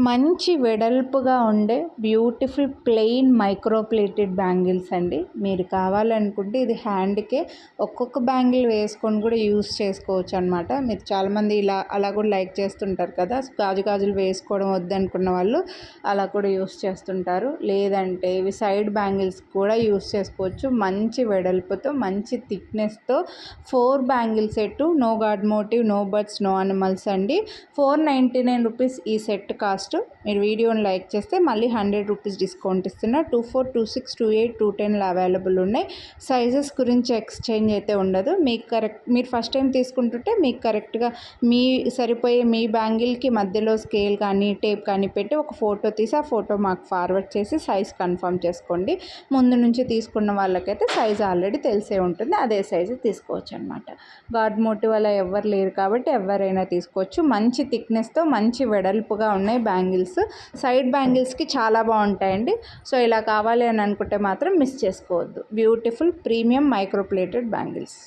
మంచి వెడల్పుగా ఉండే beautiful plain micro plated bangles అండి. మీరు కావాలనుకుంటే ఇది హ్యాండ్‌కే ఒక్కొక్క బ్యాంగిల్ వేసుకొని కూడా యూస్ చేసుకోవచ్చు అనమాట. మీరు చాలామంది అలా కూడా లైక్ చేస్తుంటారు కదా! గాజులు వేసుకోవడం వద్దనుకున్న వాళ్ళు అలా కూడా యూస్ చేస్తుంటారు. లేదంటే ఇవి సైడ్ బ్యాంగిల్స్ కూడా యూస్ చేసుకోవచ్చు. మంచి వెడల్పుతో మంచి థిక్నెస్‌తో 4 bangle set, no god motive, no birds, no animals అండి. 499 రూపీస్ ఈ సెట్ కాస్ట్. మీరు వీడియోని లైక్ చేస్తే మళ్ళీ 100 రూపీస్ డిస్కౌంట్ ఇస్తున్నా. 24, 26, 28, 210 అవైలబుల్ ఉన్నాయి. సైజెస్ గురించి ఎక్స్చేంజ్ అయితే ఉండదు. మీరు ఫస్ట్ టైం తీసుకుంటుంటే మీకు కరెక్ట్గా సరిపోయే మీ బ్యాంగిల్కి మధ్యలో స్కేల్ కానీ టేప్ కానీ పెట్టి ఒక ఫోటో తీసి ఆ ఫోటో మాకు ఫార్వర్డ్ చేసి సైజ్ కన్ఫర్మ్ చేసుకోండి. ముందు నుంచి తీసుకున్న వాళ్ళకైతే సైజ్ ఆల్రెడీ తెలిసే ఉంటుంది. అదే సైజు తీసుకోవచ్చు అనమాట. గాడ్ మోటివ్ అలా ఎవరు లేరు కాబట్టి ఎవరైనా తీసుకోవచ్చు. మంచి థిక్నెస్తో మంచి వెడల్పుగా ఉన్నాయి బ్యాంగిల్స్. సైడ్ బ్యాంగిల్స్కి చాలా బాగుంటాయండి. సో ఇలా కావాలి అని అనుకుంటే మాత్రం మిస్ చేసుకోవద్దు. Beautiful premium micro plated bangles.